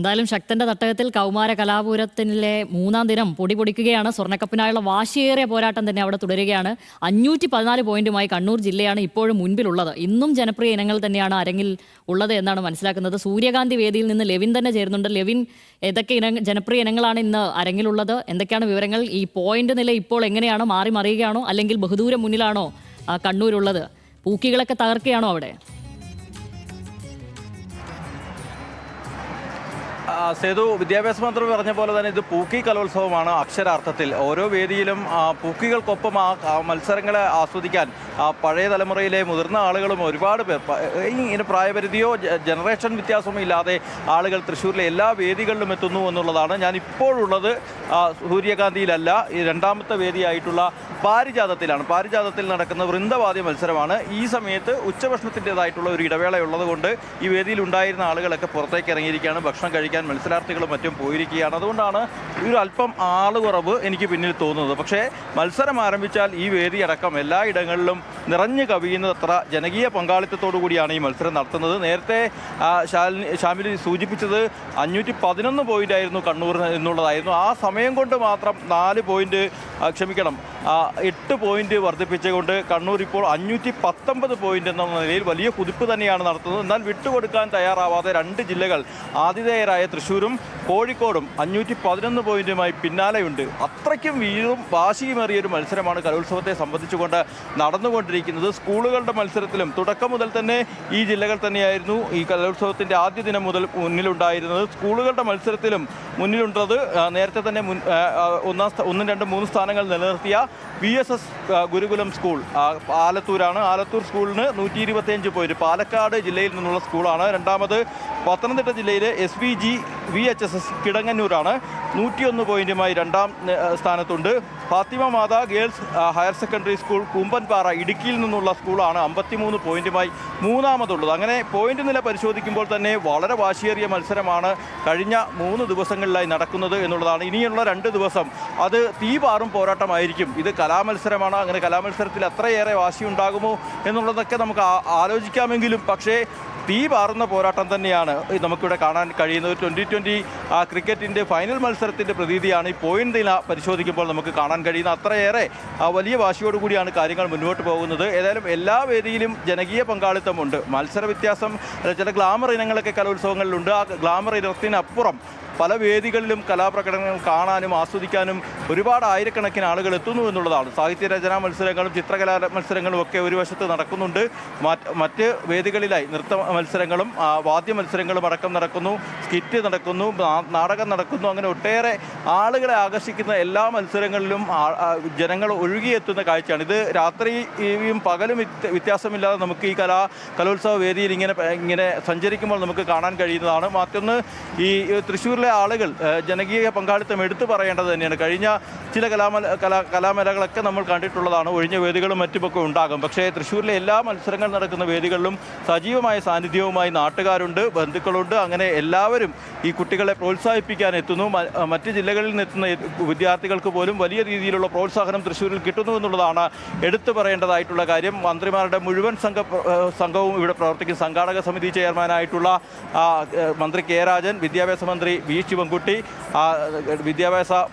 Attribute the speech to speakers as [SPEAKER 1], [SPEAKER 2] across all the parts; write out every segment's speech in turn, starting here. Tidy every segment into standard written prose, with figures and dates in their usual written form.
[SPEAKER 1] എന്തായാലും ശക്തന്റെ തട്ടകത്തിൽ കൗമാര കലാപൂരത്തിലെ മൂന്നാം ദിനം പൊടിപൊടിക്കുകയാണ്. സ്വർണ്ണക്കപ്പിനായുള്ള വാശിയേറിയ പോരാട്ടം തന്നെ അവിടെ തുടരുകയാണ്. 514 പോയിന്റുമായി കണ്ണൂർ ജില്ലയാണ് ഇപ്പോഴും മുൻപിലുള്ളത്. ഇന്നും ജനപ്രിയ ഇനങ്ങൾ തന്നെയാണ് അരങ്ങിൽ ഉള്ളത് എന്നാണ് മനസ്സിലാക്കുന്നത്. സൂര്യകാന്തി വേദിയിൽ നിന്ന് ലെവിൻ തന്നെ ചേരുന്നുണ്ട്. ലെവിൻ, ഏതൊക്കെ ജനപ്രിയ ഇനങ്ങളാണ് ഇന്ന് അരങ്ങിലുള്ളത്? എന്തൊക്കെയാണ് വിവരങ്ങൾ? ഈ പോയിന്റ് നില ഇപ്പോൾ എങ്ങനെയാണ്? മാറി മറിയുകയാണോ അല്ലെങ്കിൽ ബഹുദൂരം മുന്നിലാണോ കണ്ണൂരുള്ളത്? പൂക്കികളൊക്കെ തകർക്കുകയാണോ അവിടെ?
[SPEAKER 2] സേതു, വിദ്യാഭ്യാസ മന്ത്രി പറഞ്ഞ പോലെ തന്നെ ഇത് പൂക്കി കലോത്സവമാണ്. അക്ഷരാർത്ഥത്തിൽ ഓരോ വേദിയിലും പൂക്കികൾക്കൊപ്പം ആ മത്സരങ്ങളെ ആസ്വദിക്കാൻ പഴയ തലമുറയിലെ മുതിർന്ന ആളുകളും ഒരുപാട് പേർ, ഇങ്ങനെ പ്രായപരിധിയോ ജനറേഷൻ വ്യത്യാസമോ ഇല്ലാതെ ആളുകൾ തൃശ്ശൂരിലെ എല്ലാ വേദികളിലും എത്തുന്നു എന്നുള്ളതാണ്. ഞാൻ ഇപ്പോഴുള്ളത് സൂര്യകാന്തിയിലല്ല, ഈ രണ്ടാമത്തെ വേദിയായിട്ടുള്ള പാരിജാതത്തിലാണ്. പാരിജാതത്തിൽ നടക്കുന്ന വൃന്ദവാദ്യ മത്സരമാണ്. ഈ സമയത്ത് ഉച്ചഭക്ഷണത്തിൻ്റെതായിട്ടുള്ള ഒരു ഇടവേളയുള്ളത് കൊണ്ട് ഈ വേദിയിൽ ഉണ്ടായിരുന്ന ആളുകളൊക്കെ പുറത്തേക്ക് ഇറങ്ങിയിരിക്കുകയാണ്. ഭക്ഷണം കഴിക്കാൻ മത്സരാർത്ഥികളും മറ്റും പോയിരിക്കുകയാണ്. അതുകൊണ്ടാണ് ഒരു അല്പം ആളുകുറവ് എനിക്ക് പിന്നിൽ തോന്നുന്നത്. പക്ഷേ മത്സരം ആരംഭിച്ചാൽ ഈ വേദി അടക്കം എല്ലായിടങ്ങളിലും നിറഞ്ഞു കവിയുന്നത്ര ജനകീയ പങ്കാളിത്തത്തോടു കൂടിയാണ് ഈ മത്സരം നടത്തുന്നത്. നേരത്തെ ഷാമിലി സൂചിപ്പിച്ചത് 511 പോയിന്റ് ആയിരുന്നു കണ്ണൂർ എന്നുള്ളതായിരുന്നു. ആ സമയം കൊണ്ട് മാത്രം 8 പോയിന്റ് വർദ്ധിപ്പിച്ചുകൊണ്ട് കണ്ണൂർ ഇപ്പോൾ 519 പോയിന്റ് എന്ന നിലയിൽ വലിയ കുതിപ്പ് തന്നെയാണ് നടത്തുന്നത്. എന്നാൽ വിട്ടുകൊടുക്കാൻ തയ്യാറാവാതെ 2 ജില്ലകൾ ആതിഥേയരായ തൃശ്ശൂരും കോഴിക്കോടും 511 പോയിന്റുമായി പിന്നാലെയുണ്ട്. അത്രയ്ക്കും വീറും വാശിയുമേറിയൊരു മത്സരമാണ് കലോത്സവത്തെ സംബന്ധിച്ചുകൊണ്ട് നടന്നുകൊണ്ടിരിക്കുന്നത്. സ്കൂളുകളുടെ മത്സരത്തിലും തുടക്കം മുതൽ തന്നെ ഈ ജില്ലകൾ തന്നെയായിരുന്നു ഈ കലോത്സവത്തിൻ്റെ ആദ്യ ദിനം മുതൽ മുന്നിലുണ്ടായിരുന്നത്. സ്കൂളുകളുടെ മത്സരത്തിലും മുന്നിലുള്ളത് നേരത്തെ തന്നെ 1, 2, 3 സ്ഥാനങ്ങൾ നിലനിർത്തിയ VSS ഗുരുകുലം സ്കൂൾ ആലത്തൂരാണ്. ആലത്തൂർ സ്കൂളിന് 125 പോയിന്റ്. പാലക്കാട് ജില്ലയിൽ നിന്നുള്ള സ്കൂളാണ്. രണ്ടാമത് പത്തനംതിട്ട ജില്ലയിലെ SVG VHSS കിടങ്ങന്നൂരാണ്. 101 പോയിന്റുമായി രണ്ടാം സ്ഥാനത്തുണ്ട്. ഫാത്തിമ മാതാ ഗേൾസ് ഹയർ സെക്കൻഡറി സ്കൂൾ കുമ്പൻപാറ ഇടുക്കിയിൽ നിന്നുള്ള സ്കൂളാണ് 53 പോയിന്റുമായി മൂന്നാമതുള്ളത്. അങ്ങനെ പോയിന്റ് നില പരിശോധിക്കുമ്പോൾ തന്നെ വളരെ വാശിയേറിയ മത്സരമാണ് കഴിഞ്ഞ 3 ദിവസങ്ങളിലായി നടക്കുന്നത് എന്നുള്ളതാണ്. ഇനിയുള്ള 2 ദിവസം അത് തീപാറും പോരാട്ടമായിരിക്കും. ഇത് കലാമത്സരമാണ്. അങ്ങനെ കലാമത്സരത്തിൽ അത്രയേറെ വാശിയുണ്ടാകുമോ എന്നുള്ളതൊക്കെ നമുക്ക് ആലോചിക്കാമെങ്കിലും പക്ഷേ തീ പാറുന്ന പോരാട്ടം തന്നെയാണ് നമുക്കിവിടെ കാണാൻ കഴിയുന്നത്. 2020 ക്രിക്കറ്റിൻ്റെ ഫൈനൽ മത്സരത്തിൻ്റെ പ്രതീതിയാണ് ഈ പോയിന്റ് നില പരിശോധിക്കുമ്പോൾ നമുക്ക് കാണാൻ കഴിയുന്നത്. അത്രയേറെ വലിയ വാശിയോടുകൂടിയാണ് കാര്യങ്ങൾ മുന്നോട്ട് പോകുന്നത്. ഏതായാലും എല്ലാ വേദിയിലും ജനകീയ പങ്കാളിത്തമുണ്ട്. മത്സര വ്യത്യാസം, ചില ഗ്ലാമർ ഇനങ്ങളൊക്കെ കലോത്സവങ്ങളിലുണ്ട്. ആ ഗ്ലാമർ ഇനത്തിനപ്പുറം പല വേദികളിലും കലാപ്രകടനങ്ങൾ കാണാനും ആസ്വദിക്കാനും ഒരുപാട് ആയിരക്കണക്കിന് ആളുകൾ എത്തുന്നു എന്നുള്ളതാണ്. സാഹിത്യരചനാ മത്സരങ്ങളും ചിത്രകലാ മത്സരങ്ങളും ഒക്കെ ഒരു വശത്ത് നടക്കുന്നുണ്ട്. മറ്റ് വേദികളിലായി നൃത്ത മത്സരങ്ങളും വാദ്യ മത്സരങ്ങളും അടക്കം നടക്കുന്നു, സ്കിറ്റ് നടക്കുന്നു, നാടകം നടക്കുന്നു. അങ്ങനെ ഒട്ടേറെ ആളുകളെ ആകർഷിക്കുന്ന എല്ലാ മത്സരങ്ങളിലും ജനങ്ങൾ ഒഴുകിയെത്തുന്ന കാഴ്ചയാണ്. ഇത് രാത്രിയും പകലും വ്യത്യാസമില്ലാതെ നമുക്ക് ഈ കലോത്സവ വേദിയിൽ ഇങ്ങനെ സഞ്ചരിക്കുമ്പോൾ നമുക്ക് കാണാൻ കഴിയുന്നതാണ്. മറ്റൊന്ന്, ഈ തൃശ്ശൂരിലെ ആളുകൾ ജനകീയ പങ്കാളിത്തം എടുത്തു പറയേണ്ടത് തന്നെയാണ്. കഴിഞ്ഞ ചില കലാമേളകളൊക്കെ നമ്മൾ കണ്ടിട്ടുള്ളതാണ്. ഒഴിഞ്ഞ വേദികളും മറ്റുമൊക്കെ ഉണ്ടാകും. പക്ഷേ തൃശ്ശൂരിലെ എല്ലാ മത്സരങ്ങൾ നടക്കുന്ന വേദികളിലും സജീവമായ സാന്നിധ്യവുമായി നാട്ടുകാരുണ്ട്, ബന്ധുക്കളുണ്ട്. അങ്ങനെ എല്ലാവരും ഈ കുട്ടികളെ പ്രോത്സാഹിപ്പിക്കാൻ എത്തുന്നു. മറ്റ് ജില്ലകളിൽ നിന്ന് എത്തുന്ന വിദ്യാർത്ഥികൾക്ക് പോലും വലിയ രീതിയിലുള്ള പ്രോത്സാഹനം തൃശ്ശൂരിൽ കിട്ടുന്നു എന്നുള്ളതാണ് എടുത്തു പറയേണ്ടതായിട്ടുള്ള കാര്യം. മന്ത്രിമാരുടെ മുഴുവൻ സംഘവും ഇവിടെ പ്രവർത്തിക്കും. സംഘാടക സമിതി ചെയർമാനായിട്ടുള്ള മന്ത്രി കെ രാജൻ, വിദ്യാഭ്യാസ മന്ത്രി വി ശിവൻകുട്ടി,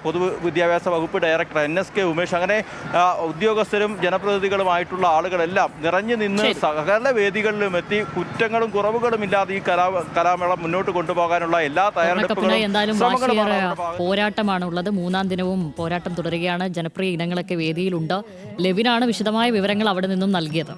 [SPEAKER 2] പൊതുവിദ്യാഭ്യാസ വകുപ്പ് ഡയറക്ടർ NSK ഉമേഷ്, അങ്ങനെ ഉദ്യോഗസ്ഥരും ജനപ്രതിനിധികളുമായിട്ടുള്ള ആളുകളെല്ലാം നിറഞ്ഞു നിന്ന് സകല വേദികളിലും എത്തി കുറ്റങ്ങളും കുറവുകളും ഇല്ലാതെ ഈ കലാമേള മുന്നോട്ട് കൊണ്ടുപോകാനുള്ള എല്ലാ തയ്യാറെടുപ്പുകളും
[SPEAKER 1] പോരാട്ടമാണ് ഉള്ളത്. മൂന്നാം ദിനവും പോരാട്ടം തുടരുകയാണ്. ജനപ്രിയ ഇനങ്ങളൊക്കെ വേദിയിലുണ്ട്. ലെവിനാണ് വിശദമായ വിവരങ്ങൾ അവിടെ നിന്നും നൽകിയത്.